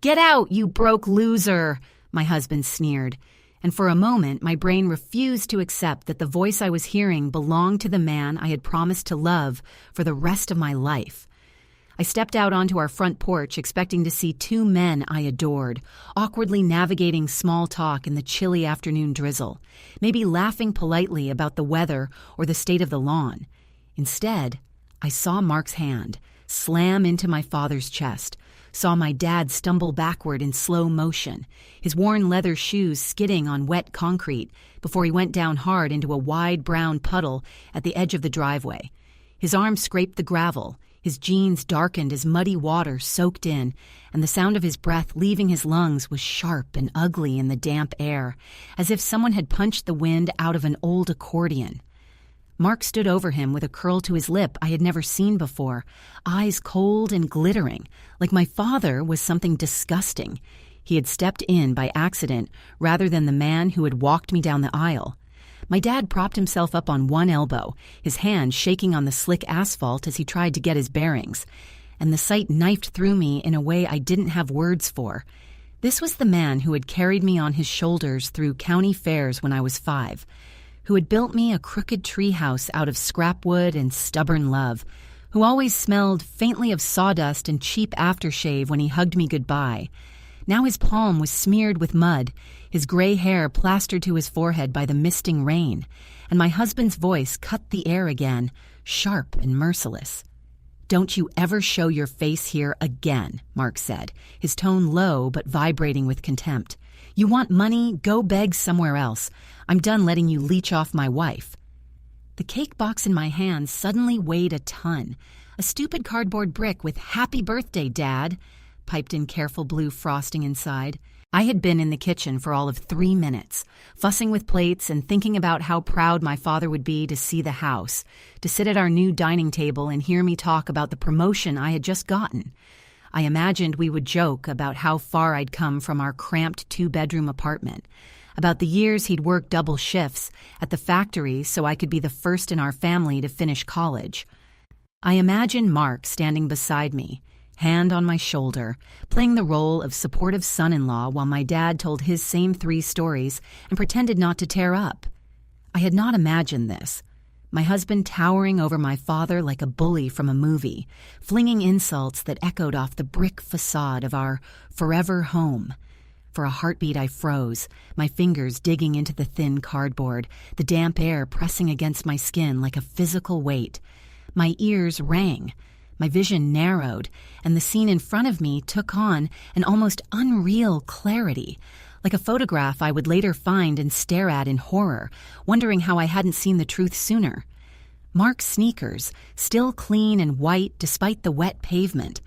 "Get out, you broke loser," my husband sneered, and for a moment my brain refused to accept that the voice I was hearing belonged to the man I had promised to love for the rest of my life. I stepped out onto our front porch expecting to see two men I adored, awkwardly navigating small talk in the chilly afternoon drizzle, maybe laughing politely about the weather or the state of the lawn. Instead, I saw Mark's hand slam into my father's chest, saw my dad stumble backward in slow motion, his worn leather shoes skidding on wet concrete before he went down hard into a wide brown puddle at the edge of the driveway. His arm scraped the gravel, his jeans darkened as muddy water soaked in, and the sound of his breath leaving his lungs was sharp and ugly in the damp air, as if someone had punched the wind out of an old accordion. Mark stood over him with a curl to his lip I had never seen before, eyes cold and glittering, like my father was something disgusting. He had stepped in by accident rather than the man who had walked me down the aisle. My dad propped himself up on one elbow, his hand shaking on the slick asphalt as he tried to get his bearings, and the sight knifed through me in a way I didn't have words for. This was the man who had carried me on his shoulders through county fairs when I was 5, who had built me a crooked treehouse out of scrap wood and stubborn love, who always smelled faintly of sawdust and cheap aftershave when he hugged me goodbye. Now his palm was smeared with mud, his gray hair plastered to his forehead by the misting rain, and my husband's voice cut the air again, sharp and merciless. "Don't you ever show your face here again," Mark said, his tone low but vibrating with contempt. "You want money? Go beg somewhere else. I'm done letting you leech off my wife." The cake box in my hand suddenly weighed a ton. A stupid cardboard brick with "Happy Birthday, Dad," piped in careful blue frosting inside. I had been in the kitchen for all of 3 minutes, fussing with plates and thinking about how proud my father would be to see the house, to sit at our new dining table and hear me talk about the promotion I had just gotten. I imagined we would joke about how far I'd come from our cramped 2-bedroom apartment, about the years he'd worked double shifts at the factory so I could be the first in our family to finish college. I imagined Mark standing beside me, hand on my shoulder, playing the role of supportive son-in-law while my dad told his same 3 stories and pretended not to tear up. I had not imagined this. My husband towering over my father like a bully from a movie, flinging insults that echoed off the brick facade of our forever home. For a heartbeat I froze, my fingers digging into the thin cardboard, the damp air pressing against my skin like a physical weight. My ears rang. My vision narrowed, and the scene in front of me took on an almost unreal clarity, like a photograph I would later find and stare at in horror, wondering how I hadn't seen the truth sooner. Mark's sneakers, still clean and white despite the wet pavement,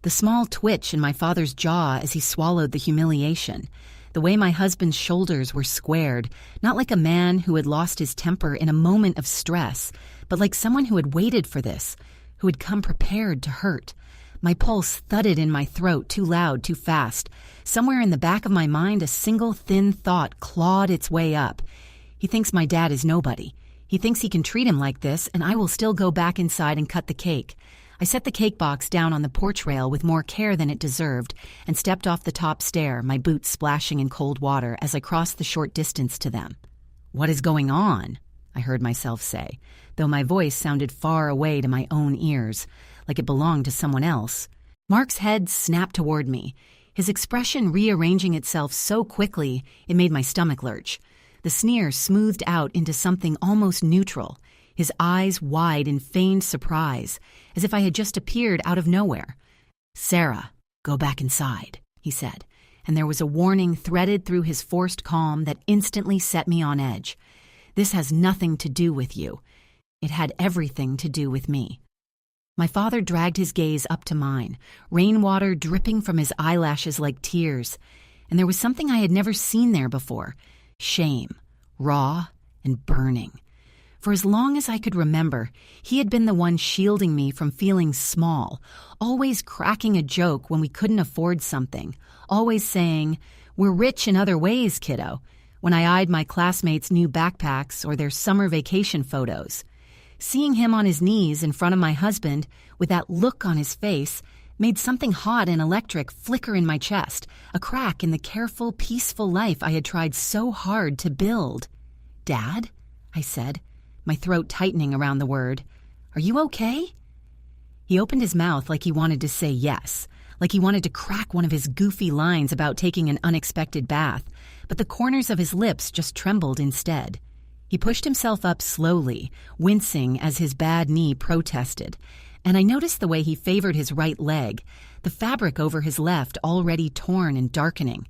the small twitch in my father's jaw as he swallowed the humiliation, the way my husband's shoulders were squared, not like a man who had lost his temper in a moment of stress, but like someone who had waited for this, who had come prepared to hurt. My pulse thudded in my throat, too loud, too fast. Somewhere in the back of my mind, a single thin thought clawed its way up. He thinks my dad is nobody. He thinks he can treat him like this, and I will still go back inside and cut the cake. I set the cake box down on the porch rail with more care than it deserved and stepped off the top stair, my boots splashing in cold water as I crossed the short distance to them. "What is going on?" I heard myself say, though my voice sounded far away to my own ears, like it belonged to someone else. Mark's head snapped toward me, his expression rearranging itself so quickly it made my stomach lurch. The sneer smoothed out into something almost neutral, his eyes wide in feigned surprise, as if I had just appeared out of nowhere. "Sarah, go back inside," he said, and there was a warning threaded through his forced calm that instantly set me on edge. "This has nothing to do with you." It had everything to do with me. My father dragged his gaze up to mine, rainwater dripping from his eyelashes like tears, and there was something I had never seen there before: shame, raw and burning. For as long as I could remember, he had been the one shielding me from feeling small, always cracking a joke when we couldn't afford something, always saying, "We're rich in other ways, kiddo," when I eyed my classmates' new backpacks or their summer vacation photos. Seeing him on his knees in front of my husband, with that look on his face, made something hot and electric flicker in my chest, a crack in the careful, peaceful life I had tried so hard to build. "Dad?" I said, my throat tightening around the word. "Are you okay?" He opened his mouth like he wanted to say yes, like he wanted to crack one of his goofy lines about taking an unexpected bath, but the corners of his lips just trembled instead. He pushed himself up slowly, wincing as his bad knee protested, and I noticed the way he favored his right leg, the fabric over his left already torn and darkening.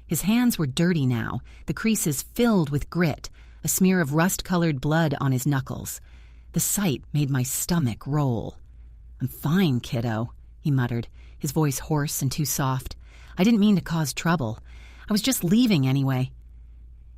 His hands were dirty now, the creases filled with grit, a smear of rust-colored blood on his knuckles. The sight made my stomach roll. "I'm fine, kiddo," he muttered, his voice hoarse and too soft. "I didn't mean to cause trouble. I was just leaving anyway."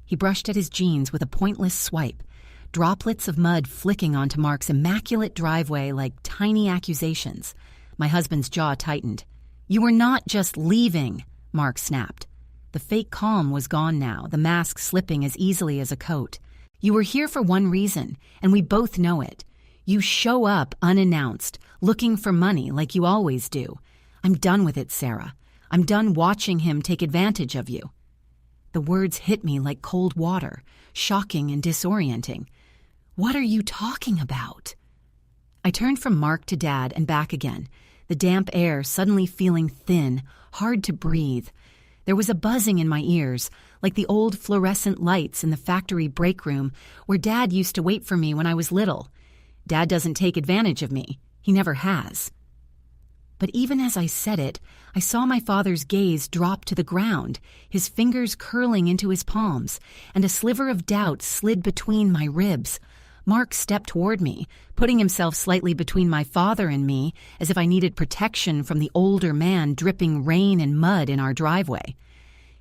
He brushed at his jeans with a pointless swipe, droplets of mud flicking onto Mark's immaculate driveway like tiny accusations. My husband's jaw tightened. "You were not just leaving," Mark snapped. The fake calm was gone now, the mask slipping as easily as a coat. "You were here for one reason, and we both know it. You show up unannounced, looking for money like you always do. I'm done with it, Sarah. I'm done watching him take advantage of you." The words hit me like cold water, shocking and disorienting. "What are you talking about?" I turned from Mark to Dad and back again, the damp air suddenly feeling thin, hard to breathe. There was a buzzing in my ears, like the old fluorescent lights in the factory break room where Dad used to wait for me when I was little. Dad doesn't take advantage of me. He never has. But even as I said it, I saw my father's gaze drop to the ground, his fingers curling into his palms, and a sliver of doubt slid between my ribs. Mark stepped toward me, putting himself slightly between my father and me, as if I needed protection from the older man dripping rain and mud in our driveway.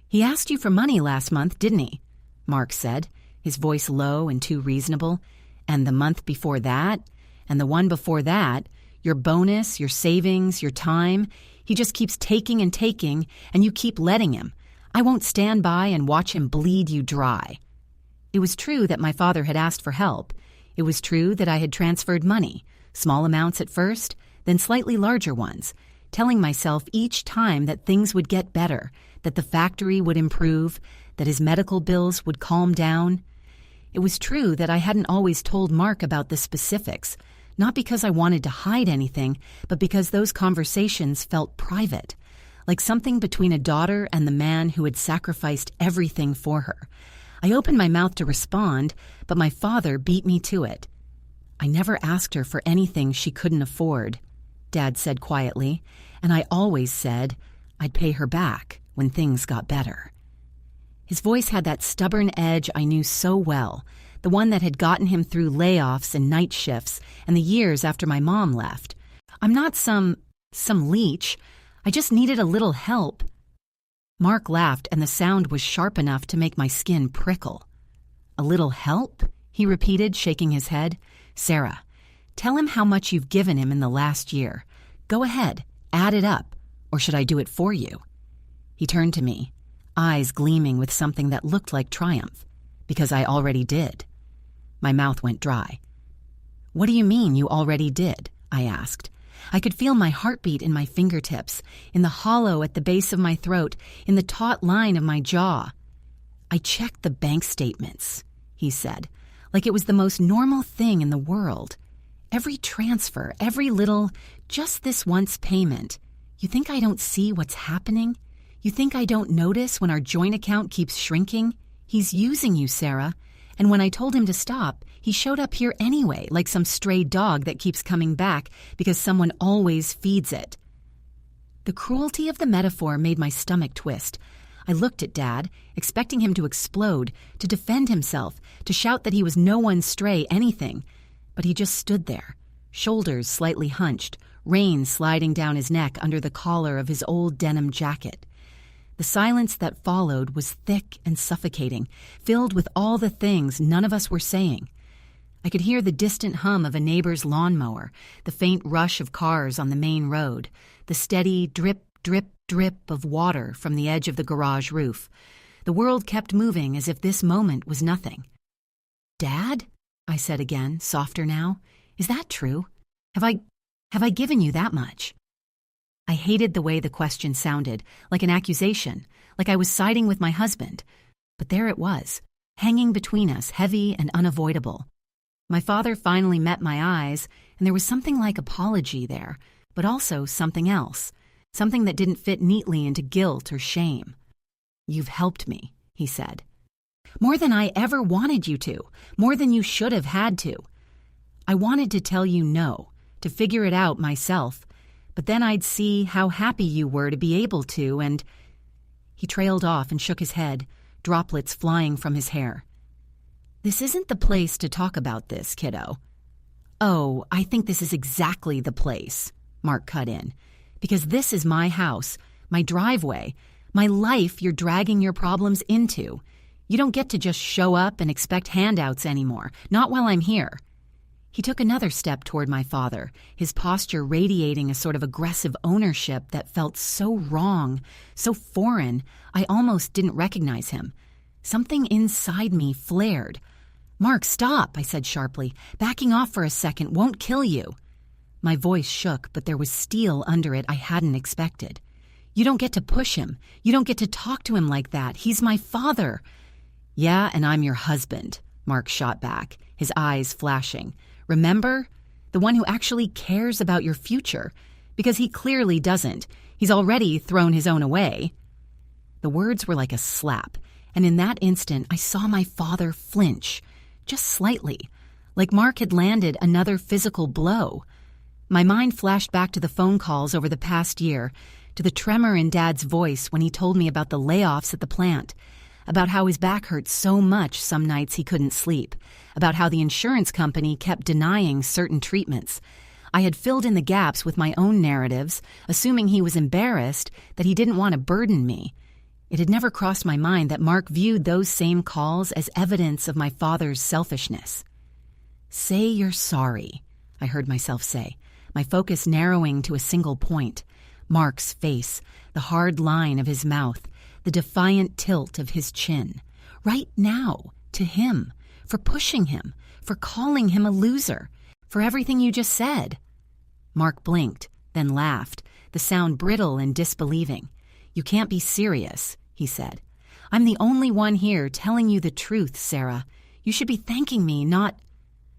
"He asked you for money last month, didn't he?" Mark said, his voice low and too reasonable. "And the month before that? And the one before that? Your bonus, your savings, your time? He just keeps taking and taking, and you keep letting him. I won't stand by and watch him bleed you dry." It was true that my father had asked for help. It was true that I had transferred money, small amounts at first, then slightly larger ones, telling myself each time that things would get better, that the factory would improve, that his medical bills would calm down. It was true that I hadn't always told Mark about the specifics, not because I wanted to hide anything, but because those conversations felt private, like something between a daughter and the man who had sacrificed everything for her. I opened my mouth to respond, but my father beat me to it. "I never asked her for anything she couldn't afford," Dad said quietly, "and I always said I'd pay her back when things got better." His voice had that stubborn edge I knew so well, the one that had gotten him through layoffs and night shifts and the years after my mom left. "I'm not some leech. I just needed a little help." Mark laughed, and the sound was sharp enough to make my skin prickle. "A little help?" he repeated, shaking his head. "Sarah, tell him how much you've given him in the last year. Go ahead, add it up, or should I do it for you?" He turned to me, eyes gleaming with something that looked like triumph, because I already did. My mouth went dry. "What do you mean you already did?" I asked. I could feel my heartbeat in my fingertips, in the hollow at the base of my throat, in the taut line of my jaw. "I checked the bank statements," he said, like it was the most normal thing in the world. "Every transfer, every little, just this once payment. You think I don't see what's happening? You think I don't notice when our joint account keeps shrinking? He's using you, Sarah. And when I told him to stop, he showed up here anyway, like some stray dog that keeps coming back because someone always feeds it." The cruelty of the metaphor made my stomach twist. I looked at Dad, expecting him to explode, to defend himself, to shout that he was no one's stray anything. But he just stood there, shoulders slightly hunched, rain sliding down his neck under the collar of his old denim jacket. The silence that followed was thick and suffocating, filled with all the things none of us were saying. I could hear the distant hum of a neighbor's lawnmower, the faint rush of cars on the main road, the steady drip, drip, drip of water from the edge of the garage roof. The world kept moving as if this moment was nothing. "Dad?" I said again, softer now. "Is that true? Have I given you that much?" I hated the way the question sounded, like an accusation, like I was siding with my husband. But there it was, hanging between us, heavy and unavoidable. My father finally met my eyes, and there was something like apology there, but also something else, something that didn't fit neatly into guilt or shame. "You've helped me," he said. "More than I ever wanted you to, more than you should have had to. I wanted to tell you no, to figure it out myself, but then I'd see how happy you were to be able to, and—" He trailed off and shook his head, droplets flying from his hair. "This isn't the place to talk about this, kiddo." "Oh, I think this is exactly the place," Mark cut in, "because this is my house, my driveway, my life you're dragging your problems into. You don't get to just show up and expect handouts anymore, not while I'm here." He took another step toward my father, his posture radiating a sort of aggressive ownership that felt so wrong, so foreign, I almost didn't recognize him. Something inside me flared. "Mark, stop," I said sharply. "Backing off for a second won't kill you." My voice shook, but there was steel under it I hadn't expected. "You don't get to push him. You don't get to talk to him like that. He's my father." "Yeah, and I'm your husband," Mark shot back, his eyes flashing. "Remember? The one who actually cares about your future. Because he clearly doesn't. He's already thrown his own away." The words were like a slap, and in that instant I saw my father flinch, just slightly, like Mark had landed another physical blow. My mind flashed back to the phone calls over the past year, to the tremor in Dad's voice when he told me about the layoffs at the plant, about how his back hurt so much some nights he couldn't sleep, about how the insurance company kept denying certain treatments. I had filled in the gaps with my own narratives, assuming he was embarrassed, that he didn't want to burden me. It had never crossed my mind that Mark viewed those same calls as evidence of my father's selfishness. "Say you're sorry," I heard myself say, my focus narrowing to a single point. Mark's face, the hard line of his mouth, the defiant tilt of his chin. Right now, to him, for pushing him, for calling him a loser, for everything you just said. Mark blinked, then laughed, the sound brittle and disbelieving. "You can't be serious," he said. "I'm the only one here telling you the truth, Sarah. You should be thanking me, not—"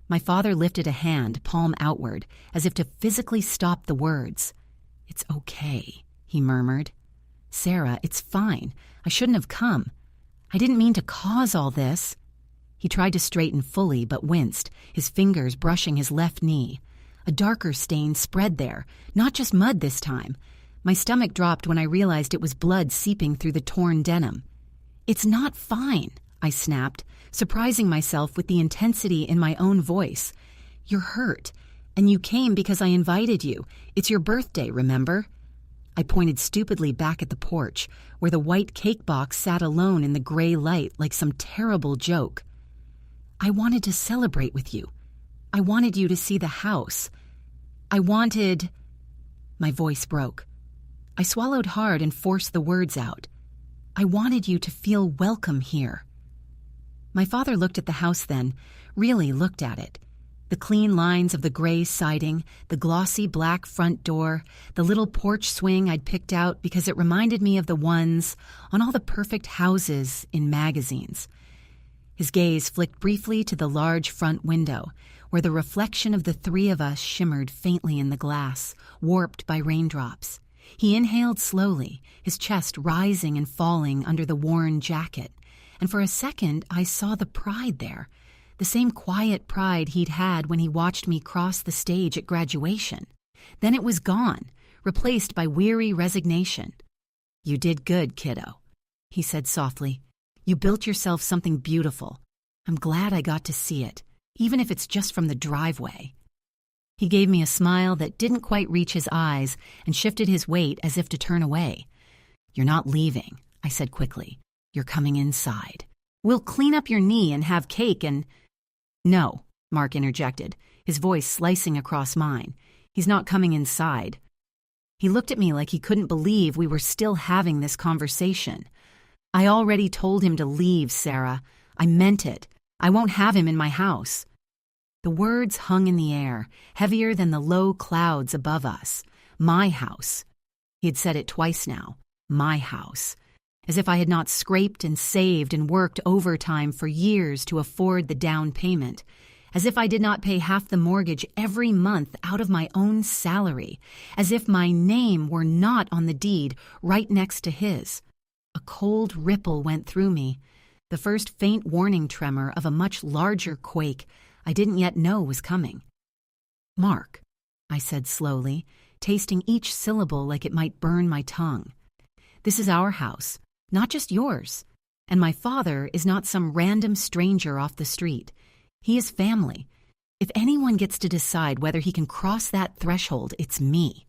My father lifted a hand, palm outward, as if to physically stop the words. "It's okay," he murmured. "Sarah, it's fine. I shouldn't have come. I didn't mean to cause all this." He tried to straighten fully, but winced, his fingers brushing his left knee. A darker stain spread there, not just mud this time. My stomach dropped when I realized it was blood seeping through the torn denim. "It's not fine," I snapped, surprising myself with the intensity in my own voice. "You're hurt, and you came because I invited you. It's your birthday, remember?" I pointed stupidly back at the porch, where the white cake box sat alone in the gray light like some terrible joke. "I wanted to celebrate with you. I wanted you to see the house. I wanted—" My voice broke. I swallowed hard and forced the words out. "I wanted you to feel welcome here." My father looked at the house then, really looked at it. The clean lines of the gray siding, the glossy black front door, the little porch swing I'd picked out because it reminded me of the ones on all the perfect houses in magazines. His gaze flicked briefly to the large front window, where the reflection of the three of us shimmered faintly in the glass, warped by raindrops. He inhaled slowly, his chest rising and falling under the worn jacket, and for a second I saw the pride there, the same quiet pride he'd had when he watched me cross the stage at graduation. Then it was gone, replaced by weary resignation. "You did good, kiddo," he said softly. "You built yourself something beautiful. I'm glad I got to see it, even if it's just from the driveway." He gave me a smile that didn't quite reach his eyes and shifted his weight as if to turn away. "You're not leaving," I said quickly. "You're coming inside. We'll clean up your knee and have cake and—" "No," Mark interjected, his voice slicing across mine. "He's not coming inside." He looked at me like he couldn't believe we were still having this conversation. "I already told him to leave, Sarah. I meant it. I won't have him in my house." The words hung in the air, heavier than the low clouds above us. My house. He had said it twice now. My house. As if I had not scraped and saved and worked overtime for years to afford the down payment. As if I did not pay half the mortgage every month out of my own salary. As if my name were not on the deed right next to his. A cold ripple went through me. The first faint warning tremor of a much larger quake I didn't yet know was coming. "Mark," I said slowly, tasting each syllable like it might burn my tongue. "This is our house, not just yours. And my father is not some random stranger off the street. He is family. If anyone gets to decide whether he can cross that threshold, it's me."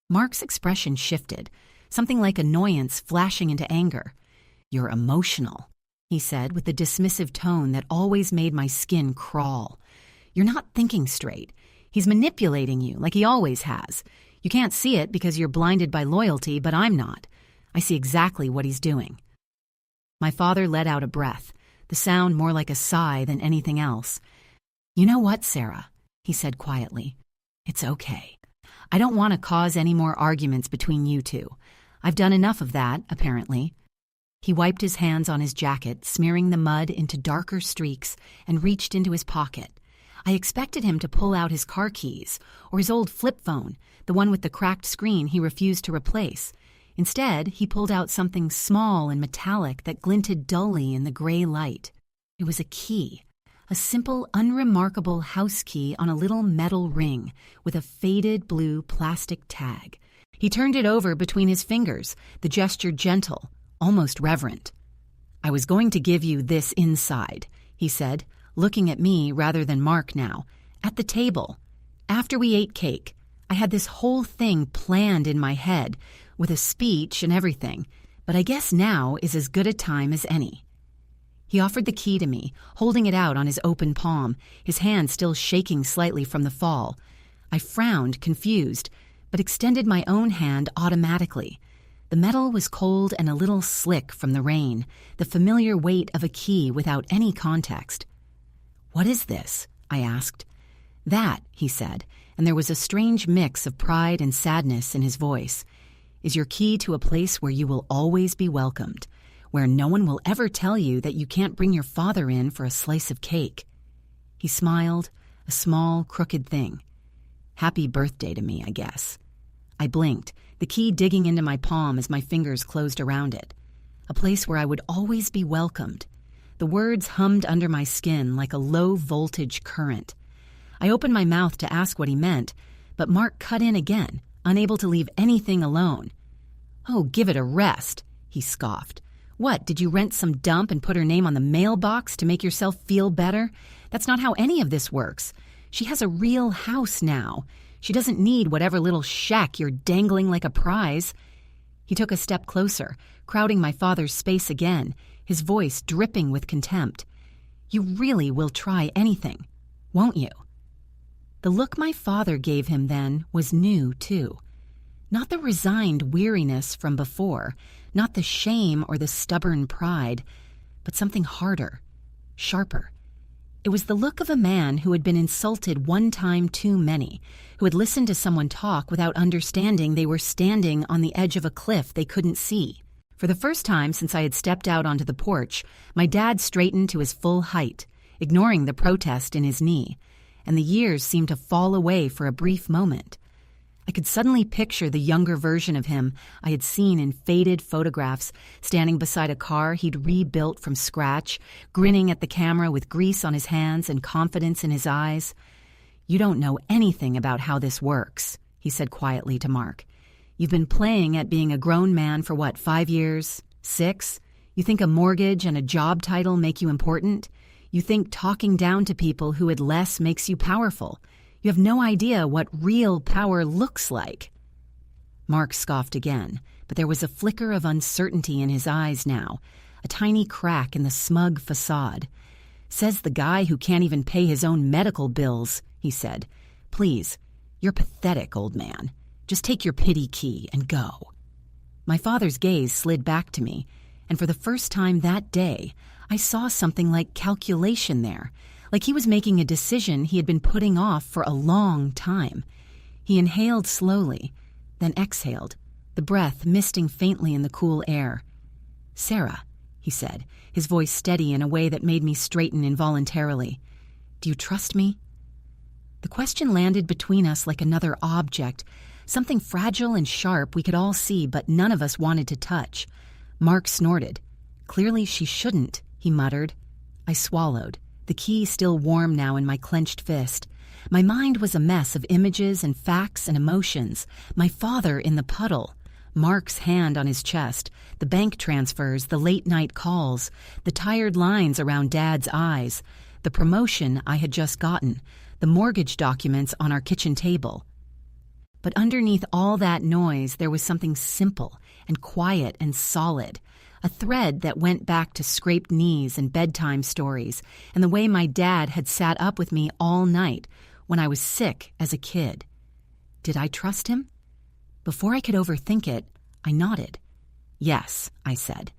Mark's expression shifted, something like annoyance flashing into anger. "You're emotional," he said with the dismissive tone that always made my skin crawl. "You're not thinking straight. He's manipulating you like he always has. You can't see it because you're blinded by loyalty, but I'm not. I see exactly what he's doing." My father let out a breath, the sound more like a sigh than anything else. "You know what, Sarah?" he said quietly. "It's okay. I don't want to cause any more arguments between you two. I've done enough of that, apparently." He wiped his hands on his jacket, smearing the mud into darker streaks, and reached into his pocket. I expected him to pull out his car keys, or his old flip phone, the one with the cracked screen he refused to replace. Instead, he pulled out something small and metallic that glinted dully in the gray light. It was a key, a simple, unremarkable house key on a little metal ring with a faded blue plastic tag. He turned it over between his fingers, the gesture gentle, almost reverent. "I was going to give you this inside," he said, looking at me rather than Mark now, "at the table. After we ate cake, I had this whole thing planned in my head, with a speech and everything, but I guess now is as good a time as any." He offered the key to me, holding it out on his open palm, his hand still shaking slightly from the fall. I frowned, confused, but extended my own hand automatically. The metal was cold and a little slick from the rain, the familiar weight of a key without any context. "What is this?" I asked. "That," he said, and there was a strange mix of pride and sadness in his voice, "is your key to a place where you will always be welcomed, where no one will ever tell you that you can't bring your father in for a slice of cake." He smiled, a small, crooked thing. "Happy birthday to me, I guess." I blinked, the key digging into my palm as my fingers closed around it. A place where I would always be welcomed. The words hummed under my skin like a low-voltage current. I opened my mouth to ask what he meant, but Mark cut in again, unable to leave anything alone. "Oh, give it a rest," he scoffed. "What, did you rent some dump and put her name on the mailbox to make yourself feel better? That's not how any of this works. She has a real house now. She doesn't need whatever little shack you're dangling like a prize." He took a step closer, crowding my father's space again, his voice dripping with contempt. "You really will try anything, won't you?" The look my father gave him then was new, too. Not the resigned weariness from before, not the shame or the stubborn pride, but something harder, sharper. It was the look of a man who had been insulted one time too many, who had listened to someone talk without understanding they were standing on the edge of a cliff they couldn't see. For the first time since I had stepped out onto the porch, my dad straightened to his full height, ignoring the protest in his knee, and the years seemed to fall away for a brief moment. I could suddenly picture the younger version of him I had seen in faded photographs, standing beside a car he'd rebuilt from scratch, grinning at the camera with grease on his hands and confidence in his eyes. "You don't know anything about how this works," he said quietly to Mark. "You've been playing at being a grown man for what, 5 years? 6? You think a mortgage and a job title make you important? You think talking down to people who had less makes you powerful? You have no idea what real power looks like." Mark scoffed again, but there was a flicker of uncertainty in his eyes now, a tiny crack in the smug facade. "Says the guy who can't even pay his own medical bills," he said. "Please, you're pathetic, old man. Just take your pity key and go." My father's gaze slid back to me, and for the first time that day, I saw something like calculation there, like he was making a decision he had been putting off for a long time. He inhaled slowly, then exhaled, the breath misting faintly in the cool air. "Sarah," he said, his voice steady in a way that made me straighten involuntarily. "Do you trust me?" The question landed between us like another object, something fragile and sharp we could all see but none of us wanted to touch. Mark snorted. "Clearly she shouldn't," he muttered. I swallowed, the key still warm now in my clenched fist. My mind was a mess of images and facts and emotions. My father in the puddle, Mark's hand on his chest, the bank transfers, the late-night calls, the tired lines around Dad's eyes, the promotion I had just gotten, the mortgage documents on our kitchen table. But underneath all that noise, there was something simple and quiet and solid, a thread that went back to scraped knees and bedtime stories and the way my dad had sat up with me all night when I was sick as a kid. Did I trust him? Before I could overthink it, I nodded. "Yes," I said.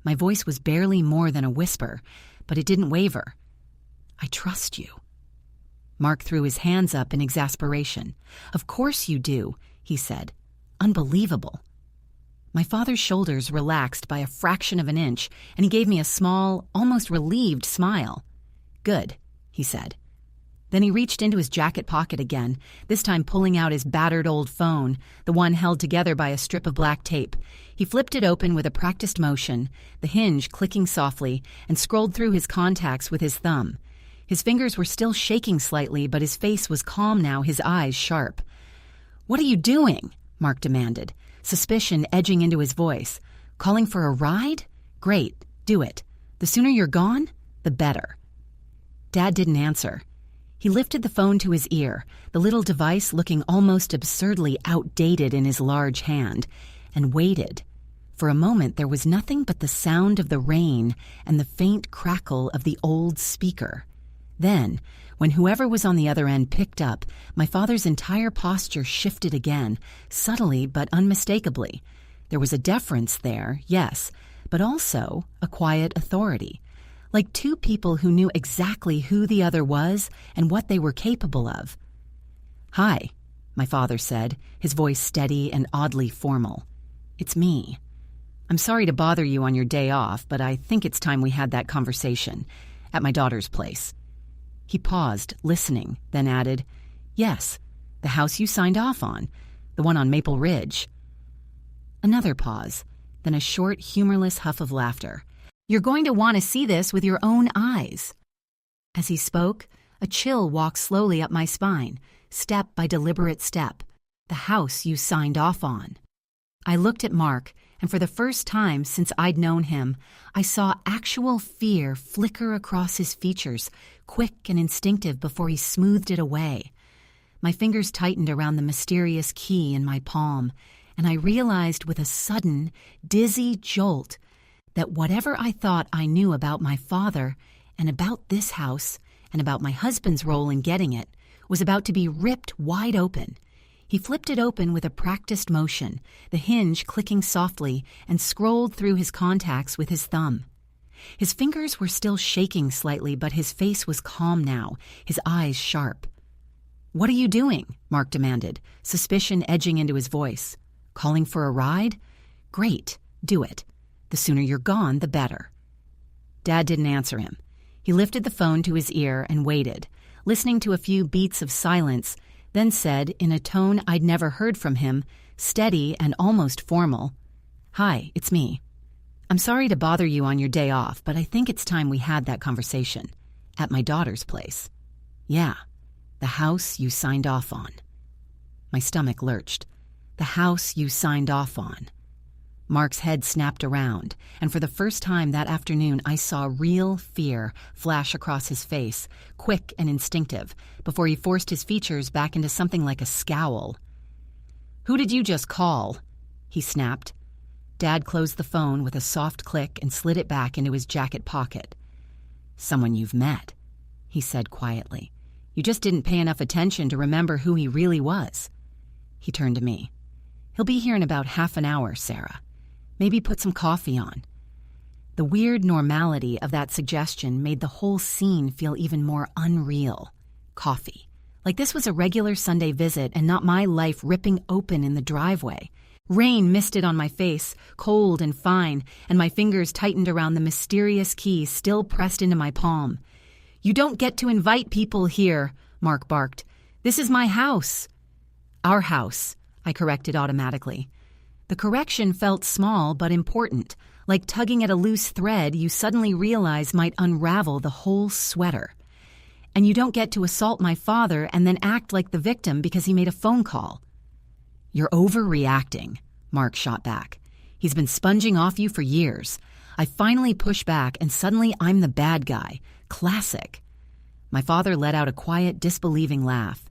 My voice was barely more than a whisper, but it didn't waver. "I trust you." Mark threw his hands up in exasperation. "Of course you do," he said. "Unbelievable." My father's shoulders relaxed by a fraction of an inch, and he gave me a small, almost relieved smile. "Good," he said. Then he reached into his jacket pocket again, this time pulling out his battered old phone, the one held together by a strip of black tape. He flipped it open with a practiced motion, the hinge clicking softly, and scrolled through his contacts with his thumb. His fingers were still shaking slightly, but his face was calm now, his eyes sharp. "What are you doing?" Mark demanded, suspicion edging into his voice. "Calling for a ride? Great, do it. The sooner you're gone, the better." Dad didn't answer. He lifted the phone to his ear, the little device looking almost absurdly outdated in his large hand, and waited. For a moment there was nothing but the sound of the rain and the faint crackle of the old speaker. Then, when whoever was on the other end picked up, my father's entire posture shifted again, subtly but unmistakably. There was a deference there, yes, but also a quiet authority. Like two people who knew exactly who the other was and what they were capable of. "Hi," my father said, his voice steady and oddly formal. "It's me. I'm sorry to bother you on your day off, but I think it's time we had that conversation at my daughter's place." He paused, listening, then added, "Yes, the house you signed off on, the one on Maple Ridge." Another pause, then a short, humorless huff of laughter. "You're going to want to see this with your own eyes." As he spoke, a chill walked slowly up my spine, step by deliberate step. "The house you signed off on." I looked at Mark, and for the first time since I'd known him, I saw actual fear flicker across his features, quick and instinctive before he smoothed it away. My fingers tightened around the mysterious key in my palm, and I realized with a sudden, dizzy jolt that whatever I thought I knew about my father and about this house and about my husband's role in getting it was about to be ripped wide open. He flipped it open with a practiced motion, the hinge clicking softly, and scrolled through his contacts with his thumb. His fingers were still shaking slightly, but his face was calm now, his eyes sharp. "What are you doing?" Mark demanded, suspicion edging into his voice. "Calling for a ride? Great, do it. The sooner you're gone, the better." Dad didn't answer him. He lifted the phone to his ear and waited, listening to a few beats of silence, then said, in a tone I'd never heard from him, steady and almost formal, "Hi, it's me. I'm sorry to bother you on your day off, but I think it's time we had that conversation. At my daughter's place. Yeah, the house you signed off on." My stomach lurched. "The house you signed off on." Mark's head snapped around, and for the first time that afternoon I saw real fear flash across his face, quick and instinctive, before he forced his features back into something like a scowl. "Who did you just call?" he snapped. Dad closed the phone with a soft click and slid it back into his jacket pocket. "Someone you've met," he said quietly. "You just didn't pay enough attention to remember who he really was." He turned to me. "He'll be here in about half an hour, Sarah. Maybe put some coffee on." The weird normality of that suggestion made the whole scene feel even more unreal. Coffee. Like this was a regular Sunday visit and not my life ripping open in the driveway. Rain misted on my face, cold and fine, and my fingers tightened around the mysterious key still pressed into my palm. "You don't get to invite people here," Mark barked. "This is my house." "Our house," I corrected automatically. The correction felt small but important, like tugging at a loose thread you suddenly realize might unravel the whole sweater. "And you don't get to assault my father and then act like the victim because he made a phone call." "You're overreacting," Mark shot back. "He's been sponging off you for years. I finally push back and suddenly I'm the bad guy. Classic." My father let out a quiet, disbelieving laugh.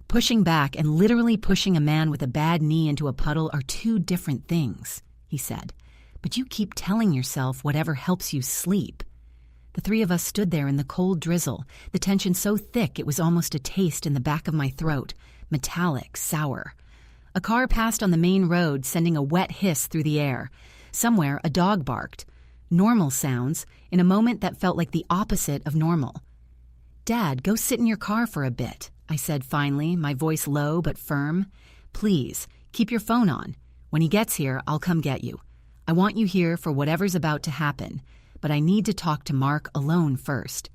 "Pushing back and literally pushing a man with a bad knee into a puddle are two different things," he said. "But you keep telling yourself whatever helps you sleep." The three of us stood there in the cold drizzle, the tension so thick it was almost a taste in the back of my throat, metallic, sour. A car passed on the main road, sending a wet hiss through the air. Somewhere, a dog barked. Normal sounds, in a moment that felt like the opposite of normal. "Dad, go sit in your car for a bit," I said finally, my voice low but firm. "Please, keep your phone on. When he gets here, I'll come get you. I want you here for whatever's about to happen, but I need to talk to Mark alone first."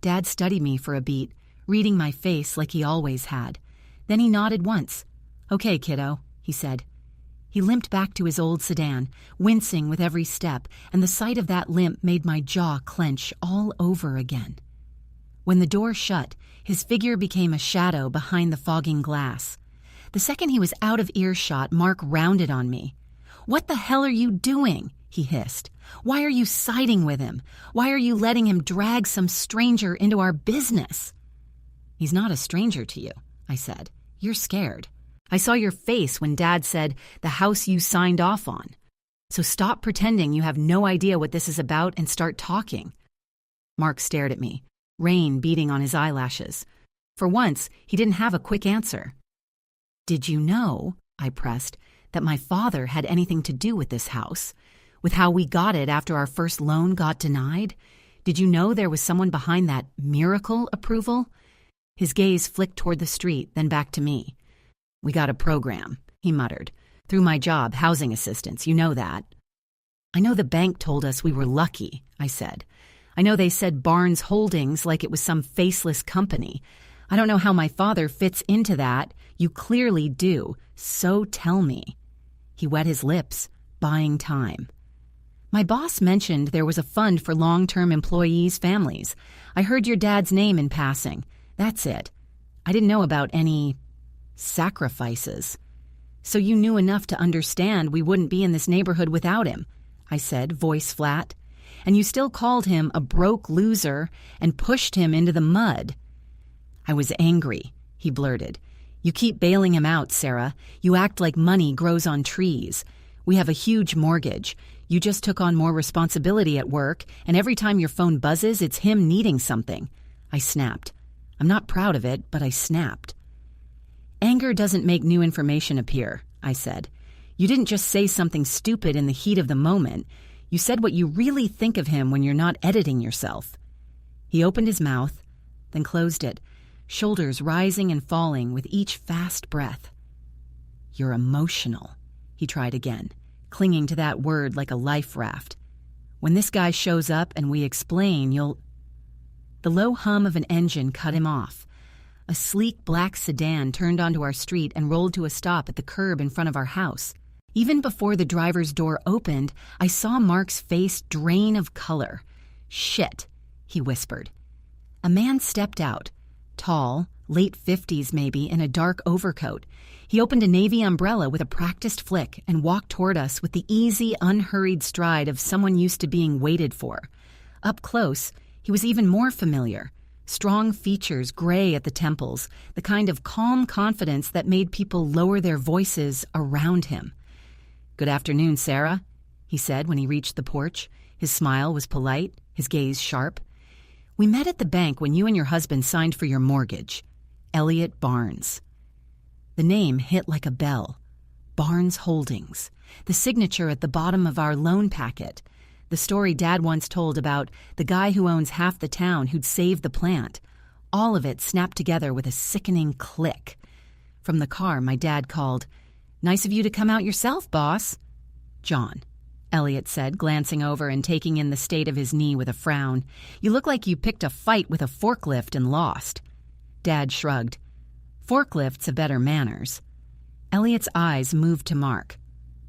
Dad studied me for a beat, reading my face like he always had. Then he nodded once. "Okay, kiddo," he said. He limped back to his old sedan, wincing with every step, and the sight of that limp made my jaw clench all over again. When the door shut, his figure became a shadow behind the fogging glass. The second he was out of earshot, Mark rounded on me. "What the hell are you doing?" he hissed. "Why are you siding with him? Why are you letting him drag some stranger into our business?" "He's not a stranger to you," I said. "You're scared. I saw your face when Dad said the house you signed off on. So stop pretending you have no idea what this is about and start talking." Mark stared at me, rain beating on his eyelashes. For once, he didn't have a quick answer. "Did you know," I pressed, "that my father had anything to do with this house? With how we got it after our first loan got denied? Did you know there was someone behind that miracle approval?" His gaze flicked toward the street, then back to me. "We got a program," he muttered. "Through my job, housing assistance, you know that." "I know the bank told us we were lucky," I said. "I know they said Barnes Holdings like it was some faceless company. I don't know how my father fits into that. You clearly do, so tell me." He wet his lips, buying time. "My boss mentioned there was a fund for long-term employees' families. I heard your dad's name in passing. That's it. I didn't know about any sacrifices." "So you knew enough to understand we wouldn't be in this neighborhood without him," I said, voice flat. "And you still called him a broke loser and pushed him into the mud." "I was angry," he blurted. "You keep bailing him out, Sarah. You act like money grows on trees. We have a huge mortgage. You just took on more responsibility at work, and every time your phone buzzes, it's him needing something." I snapped. I'm not proud of it, but I snapped. "Anger doesn't make new information appear," I said. "You didn't just say something stupid in the heat of the moment. You said what you really think of him when you're not editing yourself." He opened his mouth, then closed it, shoulders rising and falling with each fast breath. "You're emotional," he tried again, clinging to that word like a life raft. "When this guy shows up and we explain, you'll—" The low hum of an engine cut him off. A sleek black sedan turned onto our street and rolled to a stop at the curb in front of our house. Even before the driver's door opened, I saw Mark's face drain of color. "Shit," he whispered. A man stepped out, tall, late 50s maybe, in a dark overcoat. He opened a navy umbrella with a practiced flick and walked toward us with the easy, unhurried stride of someone used to being waited for. Up close, he was even more familiar. Strong features, gray at the temples, the kind of calm confidence that made people lower their voices around him. "Good afternoon, Sarah," he said when he reached the porch. His smile was polite, his gaze sharp. "We met at the bank when you and your husband signed for your mortgage. Elliot Barnes." The name hit like a bell. Barnes Holdings. The signature at the bottom of our loan packet. The story Dad once told about the guy who owns half the town who'd saved the plant. All of it snapped together with a sickening click. From the car, my dad called, Nice of you to come out yourself, boss. John, Elliot said, glancing over and taking in the state of his knee with a frown. You look like you picked a fight with a forklift and lost. Dad shrugged. Forklifts have better manners. Elliot's eyes moved to Mark.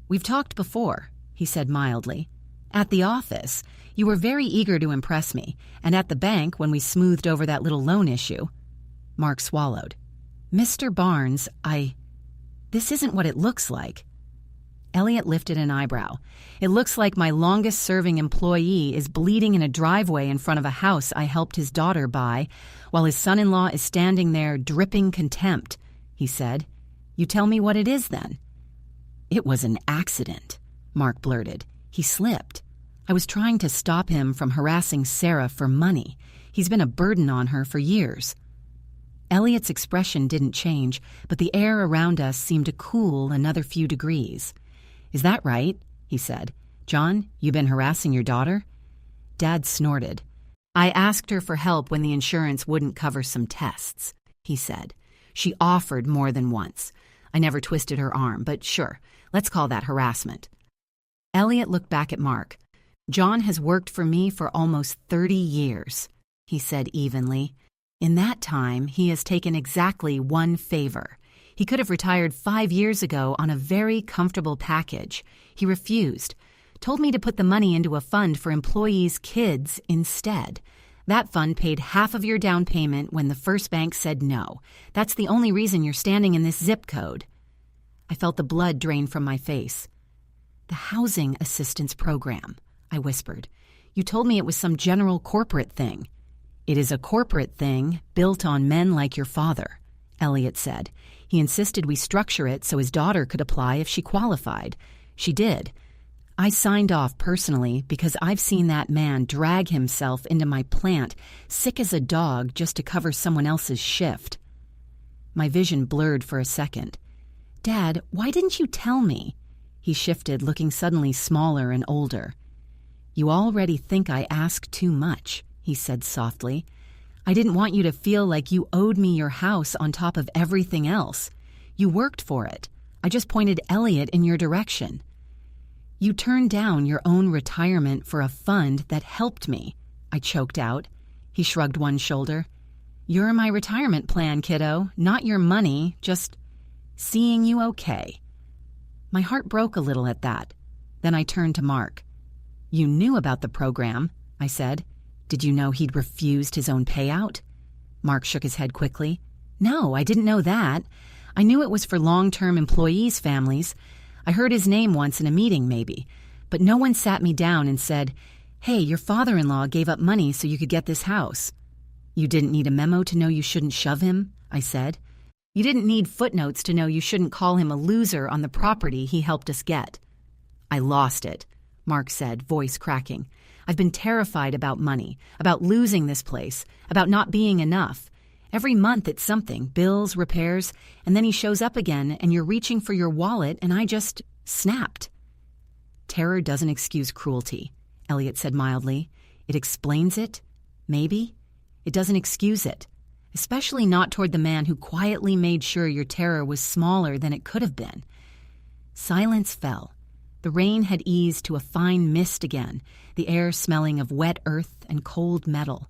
We've talked before, he said mildly. At the office, you were very eager to impress me, and at the bank when we smoothed over that little loan issue. Mark swallowed. Mr. Barnes, This isn't what it looks like. Elliot lifted an eyebrow. It looks like my longest-serving employee is bleeding in a driveway in front of a house I helped his daughter buy, while his son-in-law is standing there dripping contempt, he said. You tell me what it is, then. It was an accident, Mark blurted. He slipped. I was trying to stop him from harassing Sarah for money. He's been a burden on her for years. Elliot's expression didn't change, but the air around us seemed to cool another few degrees. Is that right? He said. John, you been harassing your daughter? Dad snorted. I asked her for help when the insurance wouldn't cover some tests, he said. She offered more than once. I never twisted her arm, but sure, let's call that harassment. Elliot looked back at Mark. John has worked for me for almost 30 years, he said evenly. In that time, he has taken exactly one favor. He could have retired 5 years ago on a very comfortable package. He refused. Told me to put the money into a fund for employees' kids instead. That fund paid half of your down payment when the first bank said no. That's the only reason you're standing in this zip code. I felt the blood drain from my face. The Housing Assistance Program, I whispered. You told me it was some general corporate thing. It is a corporate thing built on men like your father, Elliot said. He insisted we structure it so his daughter could apply if she qualified. She did. I signed off personally because I've seen that man drag himself into my plant, sick as a dog, just to cover someone else's shift. My vision blurred for a second. Dad, why didn't you tell me? He shifted, looking suddenly smaller and older. You already think I ask too much, he said softly. I didn't want you to feel like you owed me your house on top of everything else. You worked for it. I just pointed Elliot in your direction. You turned down your own retirement for a fund that helped me, I choked out. He shrugged one shoulder. You're my retirement plan, kiddo, not your money, just seeing you okay. My heart broke a little at that. Then I turned to Mark. You knew about the program, I said. Did you know he'd refused his own payout? Mark shook his head quickly. No, I didn't know that. I knew it was for long-term employees' families. I heard his name once in a meeting, maybe. But no one sat me down and said, hey, your father-in-law gave up money so you could get this house. You didn't need a memo to know you shouldn't shove him, I said. You didn't need footnotes to know you shouldn't call him a loser on the property he helped us get. I lost it, Mark said, voice cracking. I've been terrified about money, about losing this place, about not being enough. Every month it's something, bills, repairs, and then he shows up again and you're reaching for your wallet and I just snapped. Terror doesn't excuse cruelty, Elliot said mildly. It explains it, maybe. It doesn't excuse it, especially not toward the man who quietly made sure your terror was smaller than it could have been. Silence fell. The rain had eased to a fine mist again, the air smelling of wet earth and cold metal.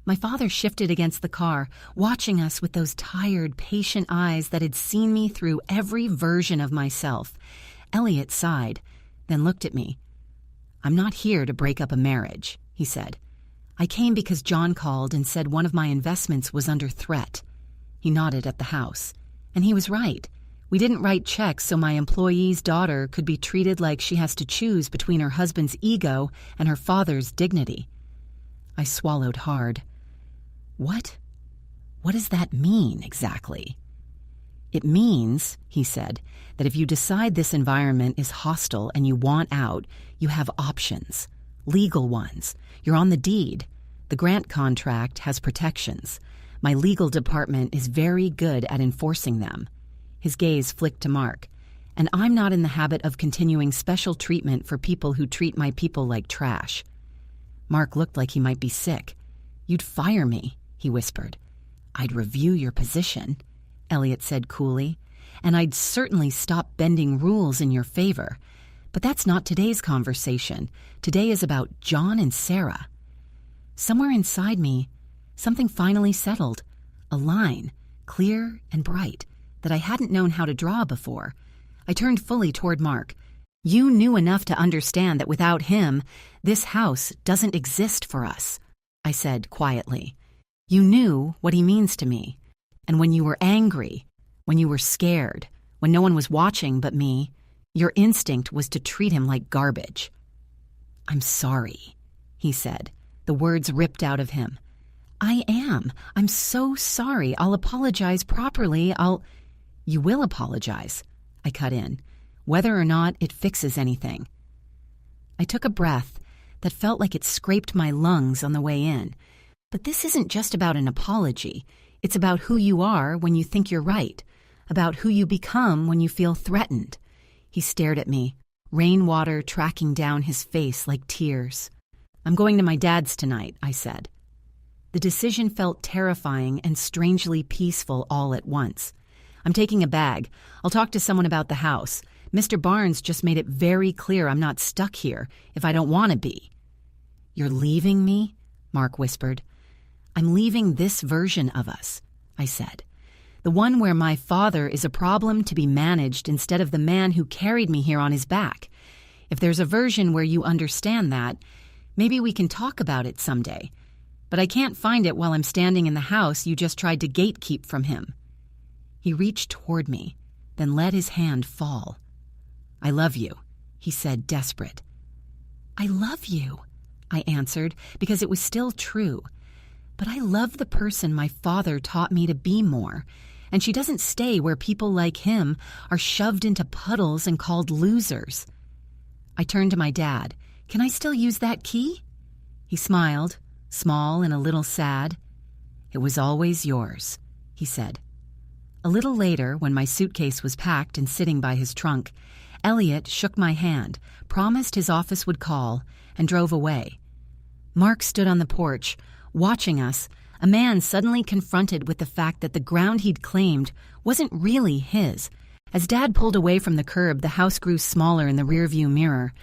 My father shifted against the car, watching us with those tired, patient eyes that had seen me through every version of myself. Elliot sighed, then looked at me. I'm not here to break up a marriage, he said. I came because John called and said one of my investments was under threat. He nodded at the house. And he was right. We didn't write checks so my employee's daughter could be treated like she has to choose between her husband's ego and her father's dignity. I swallowed hard. What does that mean exactly? It means, he said, that if you decide this environment is hostile and you want out, you have options, legal ones. You're on the deed. The grant contract has protections. My legal department is very good at enforcing them. His gaze flicked to Mark. And I'm not in the habit of continuing special treatment for people who treat my people like trash. Mark looked like he might be sick. You'd fire me, he whispered. I'd review your position, Elliot said coolly. and I'd certainly stop bending rules in your favor. But that's not today's conversation. Today is about John and Sarah. Somewhere inside me, something finally settled. A line, clear and bright, that I hadn't known how to draw before. I turned fully toward Mark. You knew enough to understand that without him, this house doesn't exist for us, I said quietly. You knew what he means to me. And when you were angry, when you were scared, when no one was watching but me, your instinct was to treat him like garbage. I'm sorry, he said, the words ripped out of him. I am. I'm so sorry. I'll apologize properly. You will apologize, I cut in, whether or not it fixes anything. I took a breath that felt like it scraped my lungs on the way in. But this isn't just about an apology. It's about who you are when you think you're right, about who you become when you feel threatened. He stared at me, rainwater tracking down his face like tears. I'm going to my dad's tonight, I said. The decision felt terrifying and strangely peaceful all at once. I'm taking a bag. I'll talk to someone about the house. Mr. Barnes just made it very clear I'm not stuck here if I don't want to be. You're leaving me? Mark whispered. I'm leaving this version of us, I said. The one where my father is a problem to be managed instead of the man who carried me here on his back. If there's a version where you understand that, maybe we can talk about it someday. But I can't find it while I'm standing in the house you just tried to gatekeep from him. He reached toward me, then let his hand fall. I love you, he said, desperate. I love you, I answered, because it was still true. But I love the person my father taught me to be more, and she doesn't stay where people like him are shoved into puddles and called losers. I turned to my dad. Can I still use that key? He smiled, small and a little sad. It was always yours, he said. A little later, when my suitcase was packed and sitting by his trunk, Elliot shook my hand, promised his office would call, and drove away. Mark stood on the porch, watching us, a man suddenly confronted with the fact that the ground he'd claimed wasn't really his. As Dad pulled away from the curb, the house grew smaller in the rearview mirror.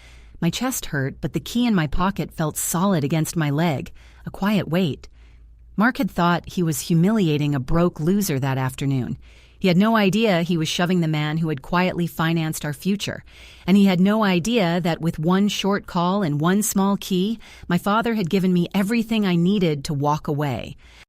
My chest hurt, but the key in my pocket felt solid against my leg, a quiet weight. Mark had thought he was humiliating a broke loser that afternoon. He had no idea he was shoving the man who had quietly financed our future. And he had no idea that with one short call and one small key, my father had given me everything I needed to walk away.